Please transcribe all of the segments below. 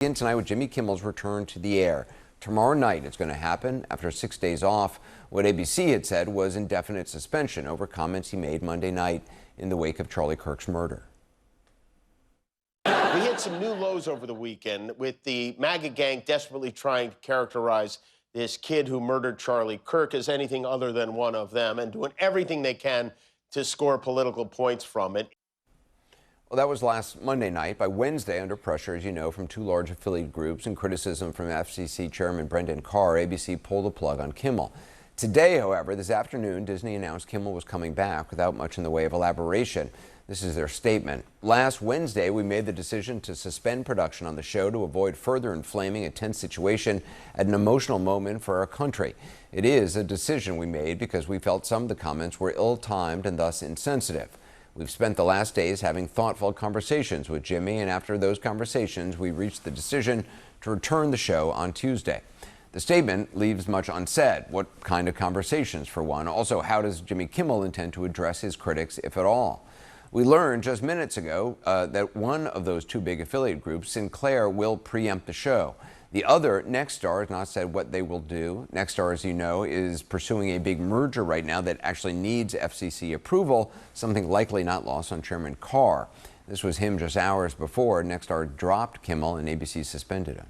In tonight with Jimmy Kimmel's return to the air. Tomorrow night it's going to happen after 6 days off. What ABC had said was indefinite suspension over comments he made Monday night in the wake of Charlie Kirk's murder. We hit some new lows over the weekend with the MAGA gang desperately trying to characterize this kid who murdered Charlie Kirk as anything other than one of them and doing everything they can to score political points from it. Well, that was last Monday night. By Wednesday, under pressure, as you know, from two large affiliate groups and criticism from FCC Chairman Brendan Carr, ABC pulled the plug on Kimmel. Today, however, this afternoon, Disney announced Kimmel was coming back without much in the way of elaboration. This is their statement. Last Wednesday, we made the decision to suspend production on the show to avoid further inflaming a tense situation at an emotional moment for our country. It is a decision we made because we felt some of the comments were ill-timed and thus insensitive. We've spent the last days having thoughtful conversations with Jimmy, and after those conversations, we reached the decision to return the show on Tuesday. The statement leaves much unsaid. What kind of conversations, for one? Also, how does Jimmy Kimmel intend to address his critics, if at all? We learned just minutes ago that one of those two big affiliate groups, Sinclair, will preempt the show. The other, Nexstar, has not said what they will do. Nexstar, as you know, is pursuing a big merger right now that actually needs FCC approval, something likely not lost on Chairman Carr. This was him just hours before Nexstar dropped Kimmel and ABC suspended him.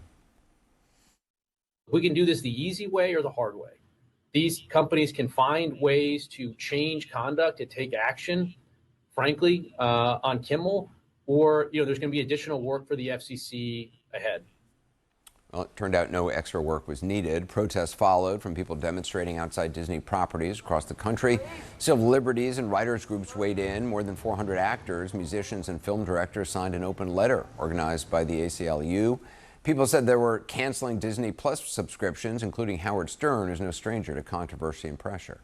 We can do this the easy way or the hard way. These companies can find ways to change conduct, to take action, frankly, on Kimmel, or there's going to be additional work for the FCC ahead. Well, it turned out no extra work was needed. Protests followed from people demonstrating outside Disney properties across the country. Civil liberties and writers groups weighed in. More than 400 actors, musicians, and film directors signed an open letter organized by the ACLU. People said they were canceling Disney Plus subscriptions, including Howard Stern, who's no stranger to controversy and pressure.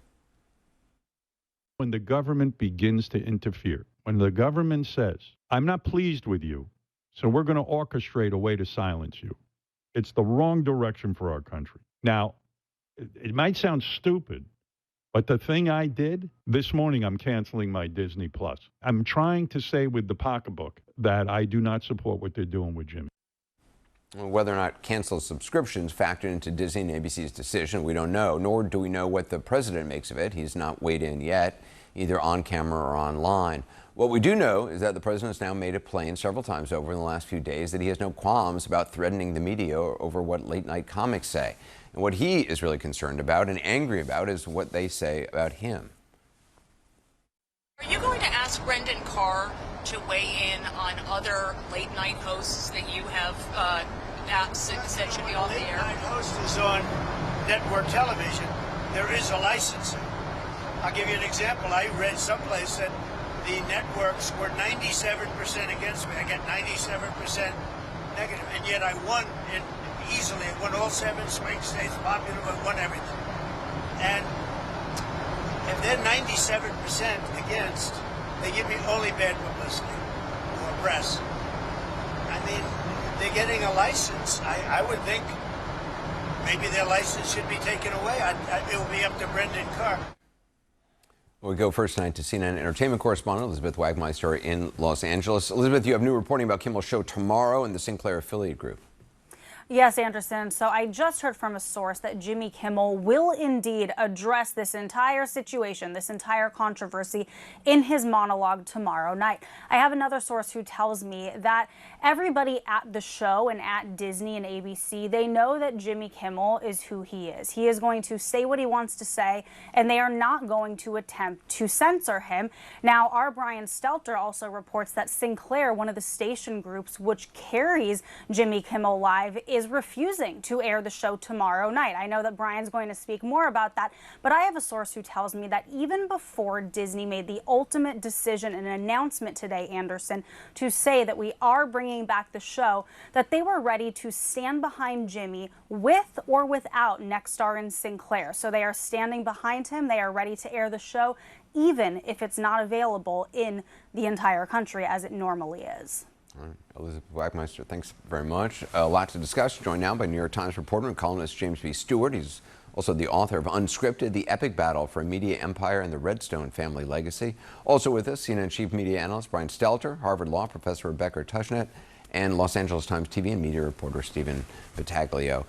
When the government begins to interfere, when the government says, I'm not pleased with you, so we're going to orchestrate a way to silence you, it's the wrong direction for our country. Now, it might sound stupid, but the thing I did, this morning I'm canceling my Disney Plus. I'm trying to say with the pocketbook that I do not support what they're doing with Jimmy. Whether or not canceled subscriptions factored into Disney and ABC's decision, we don't know, nor do we know what the president makes of it. He's not weighed in yet, either on camera or online. What we do know is that the president has now made it plain several times over in the last few days that he has no qualms about threatening the media over what late-night comics say. And what he is really concerned about and angry about is what they say about him. Are you going to ask Brendan Carr to weigh in on other late-night hosts that you have said should be off the air? Late-night host is on network television. There is a licensing. I'll give you an example. I read someplace that the networks were 97% against me. I got 97% negative, and yet I won easily. I won all 7 swing states, popular, I won everything. And if they're 97% against, they give me only bad publicity or press. I mean, they're getting a license. I would think maybe their license should be taken away. It will be up to Brendan Carr. We go first tonight to CNN entertainment correspondent Elizabeth Wagmeister in Los Angeles. Elizabeth, you have new reporting about Kimmel's show tomorrow and the Sinclair affiliate group. Yes, Anderson. So I just heard from a source that Jimmy Kimmel will indeed address this entire situation, this entire controversy in his monologue tomorrow night. I have another source who tells me that everybody at the show and at Disney and ABC, they know that Jimmy Kimmel is who he is. He is going to say what he wants to say, and they are not going to attempt to censor him. Now, our Brian Stelter also reports that Sinclair, one of the station groups which carries Jimmy Kimmel Live, is refusing to air the show tomorrow night. I know that Brian's going to speak more about that, but I have a source who tells me that even before Disney made the ultimate decision and announcement today, Anderson, to say that we are bringing back the show, that they were ready to stand behind Jimmy with or without Nexstar and Sinclair. So they are standing behind him. They are ready to air the show, even if it's not available in the entire country as it normally is. All right. Elizabeth Wagmeister, thanks very much. A lot to discuss. Joined now by New York Times reporter and columnist James B. Stewart. He's also the author of Unscripted, the epic battle for a media empire and the Redstone family legacy. Also with us, CNN chief media analyst Brian Stelter, Harvard Law professor Rebecca Tushnet, and Los Angeles Times TV and media reporter Stephen Battaglio.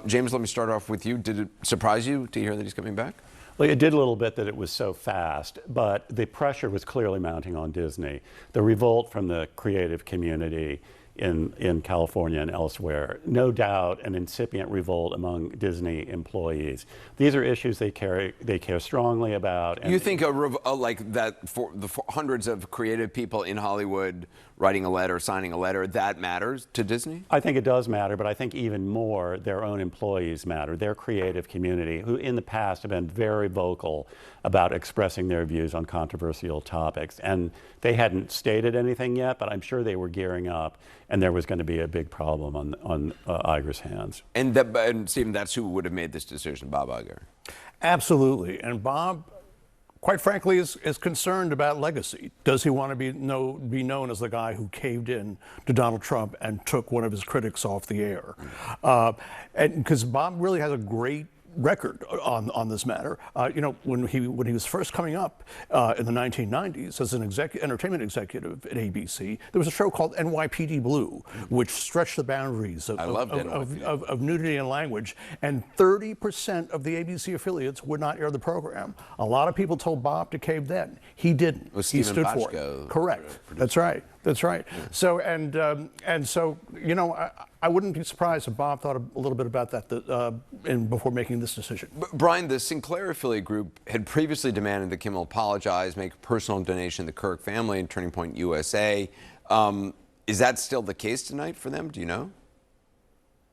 James, let me start off with you. Did it surprise you to hear that he's coming back? Well, it did a little bit that it was so fast, but the pressure was clearly mounting on Disney. The revolt from the creative community in California and elsewhere, no doubt an incipient revolt among Disney employees. These are issues they care strongly about. And you think like that for the hundreds of creative people in Hollywood writing a letter, signing a letter, that matters to Disney? I think it does matter, but I think even more their own employees matter, their creative community, who in the past have been very vocal about expressing their views on controversial topics. And they hadn't stated anything yet, but I'm sure they were gearing up, and there was going to be a big problem on Iger's hands. And Stephen, that's who would have made this decision, Bob Iger. Absolutely. And Bob, quite frankly, is concerned about legacy. Does he want to be known as the guy who caved in to Donald Trump and took one of his critics off the air? And because Bob really has a great record on this matter. When he was first coming up in the 1990s as an entertainment executive at ABC, there was a show called NYPD Blue, which stretched the boundaries of nudity and language, and 30% of the ABC affiliates would not air the program. A lot of people told Bob to cave then. He didn't. He stood for it. Correct. That's right. That's right. So I wouldn't be surprised if Bob thought a little bit about that before making this decision. Brian, the Sinclair affiliate group had previously demanded that Kimmel apologize, make a personal donation to the Kirk family and Turning Point USA. Is that still the case tonight for them? Do you know?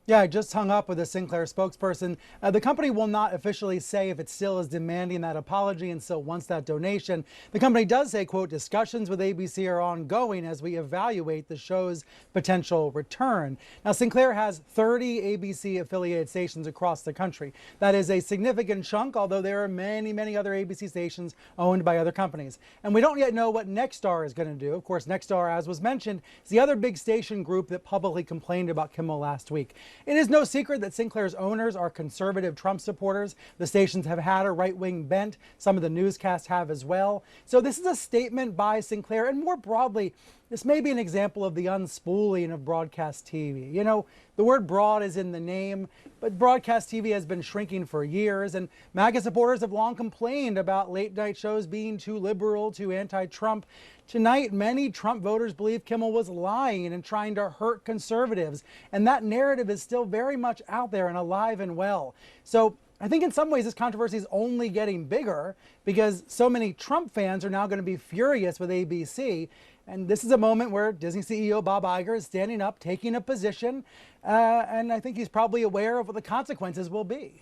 Yeah, I just hung up with a Sinclair spokesperson. The company will not officially say if it still is demanding that apology and still wants that donation. The company does say, quote, discussions with ABC are ongoing as we evaluate the show's potential return. Now, Sinclair has 30 ABC affiliated stations across the country. That is a significant chunk, although there are many, many other ABC stations owned by other companies. And we don't yet know what Nexstar is going to do. Of course, Nexstar, as was mentioned, is the other big station group that publicly complained about Kimmel last week. It is no secret that Sinclair's owners are conservative Trump supporters. The stations have had a right-wing bent. Some of the newscasts have as well. So this is a statement by Sinclair, and more broadly, this may be an example of the unspooling of broadcast TV. You know, the word broad is in the name, but broadcast TV has been shrinking for years, and MAGA supporters have long complained about late-night shows being too liberal, too anti-Trump. Tonight, many Trump voters believe Kimmel was lying and trying to hurt conservatives, and that narrative is still very much out there and alive and well. So I think in some ways this controversy is only getting bigger because so many Trump fans are now going to be furious with ABC. And this is a moment where Disney CEO Bob Iger is standing up, taking a position, and I think he's probably aware of what the consequences will be.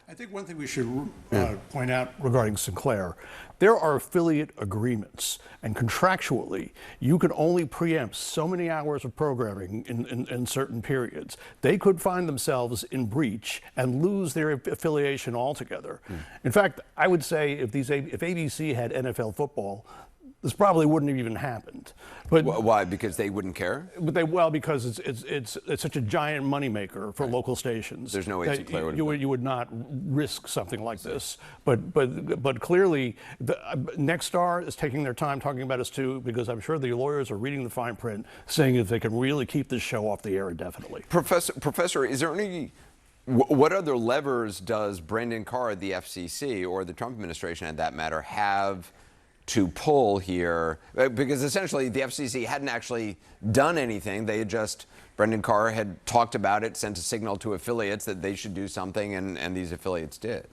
I think one thing we should point out regarding Sinclair, there are affiliate agreements, and contractually, you can only preempt so many hours of programming in certain periods. They could find themselves in breach and lose their affiliation altogether. In fact, I would say if ABC had NFL football, this probably wouldn't have even happened. But why? Because they wouldn't care? Because it's such a giant moneymaker for local stations. There's no way Sinclair would. You would not risk something like this. But clearly, Nexstar is taking their time talking about us too, because I'm sure the lawyers are reading the fine print, saying if they can really keep this show off the air indefinitely. Professor, is there any? What other levers does Brendan Carr, the FCC, or the Trump administration, at that matter, have to pull here? Because essentially the FCC hadn't actually done anything. They had just, Brendan Carr had talked about it, sent a signal to affiliates that they should do something, and these affiliates did.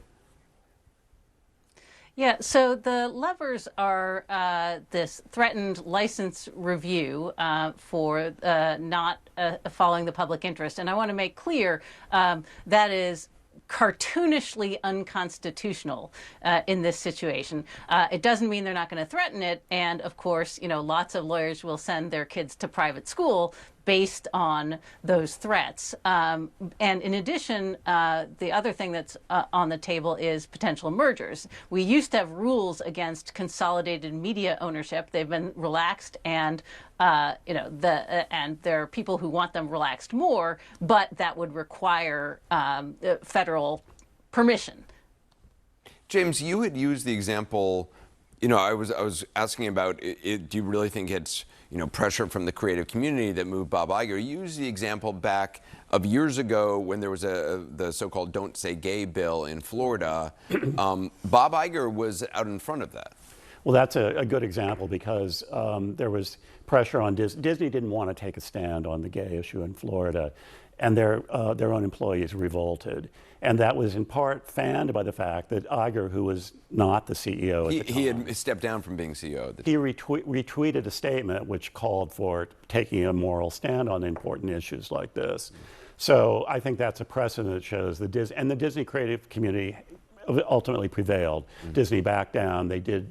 Yeah, so the levers are this threatened license review for not following the public interest. And I want to make clear that is cartoonishly unconstitutional in this situation. It doesn't mean they're not going to threaten it. And of course, you know, lots of lawyers will send their kids to private school based on those threats. And in addition, the other thing that's on the table is potential mergers. We used to have rules against consolidated media ownership. They've been relaxed, and and there are people who want them relaxed more, but that would require federal permission. James, you had used the example. You know, I was asking about do you really think it's pressure from the creative community that moved Bob Iger. You used the example back of years ago when there was the so-called "Don't Say Gay" bill in Florida. Bob Iger was out in front of that. Well, that's a good example because there was pressure on Disney. Disney didn't want to take a stand on the gay issue in Florida, and their own employees revolted. And that was in part fanned by the fact that Iger, who was not the CEO at the time, he had stepped down from being CEO at the time. He retweeted a statement which called for taking a moral stand on important issues like this. So I think that's a precedent that shows the Disney creative community ultimately prevailed. Disney backed down. They did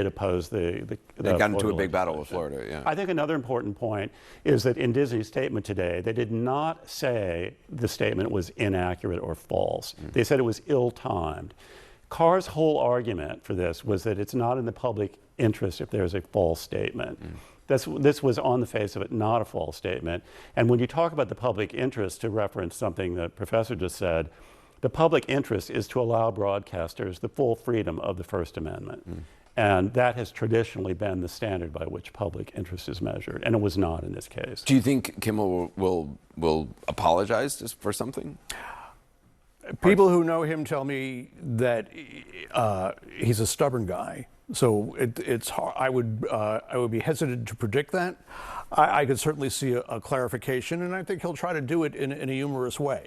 oppose the They got into a big battle with Florida. Yeah. I think another important point is that in Disney's statement today, they did not say the statement was inaccurate or false. They said it was ill-timed. Carr's whole argument for this was that it's not in the public interest if there's a false statement. This was on the face of it not a false statement. And when you talk about the public interest, to reference something the professor just said, the public interest is to allow broadcasters the full freedom of the First Amendment. And that has traditionally been the standard by which public interest is measured, and it was not in this case. Do you think Kimmel will apologize for something? People who know him tell me that he's a stubborn guy. So it's hard. I would be hesitant to predict that. I could certainly see a clarification, and I think he'll try to do it in a humorous way.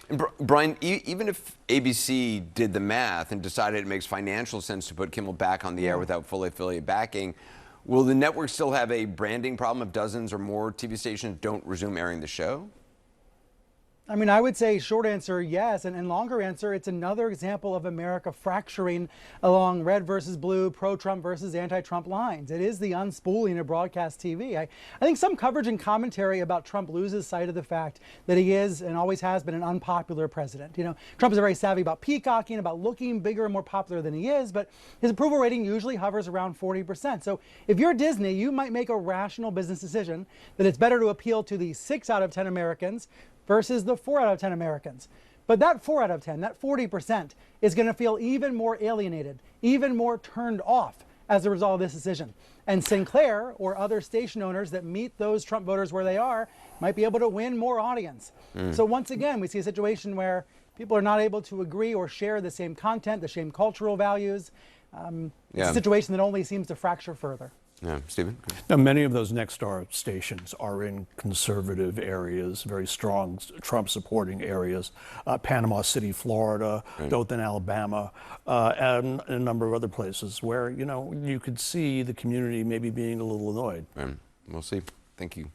And Brian, even if ABC did the math and decided it makes financial sense to put Kimmel back on the air without full affiliate backing, will the network still have a branding problem if dozens or more TV stations don't resume airing the show? I mean, I would say short answer, yes, and longer answer, it's another example of America fracturing along red versus blue, pro-Trump versus anti-Trump lines. It is the unspooling of broadcast TV. I think some coverage and commentary about Trump loses sight of the fact that he is and always has been an unpopular president. Trump is very savvy about peacocking, about looking bigger and more popular than he is, but his approval rating usually hovers around 40%. So if you're Disney, you might make a rational business decision that it's better to appeal to the 6 out of 10 Americans versus the 4 out of 10 Americans. But that 4 out of 10, that 40%, is going to feel even more alienated, even more turned off as a result of this decision. And Sinclair or other station owners that meet those Trump voters where they are might be able to win more audience. So once again, we see a situation where people are not able to agree or share the same content, the same cultural values. It's a situation that only seems to fracture further. Yeah, Stephen? Now, many of those Nexstar stations are in conservative areas, very strong Trump-supporting areas. Panama City, Florida, Dothan, Alabama, and a number of other places where, you could see the community maybe being a little annoyed. We'll see. Thank you.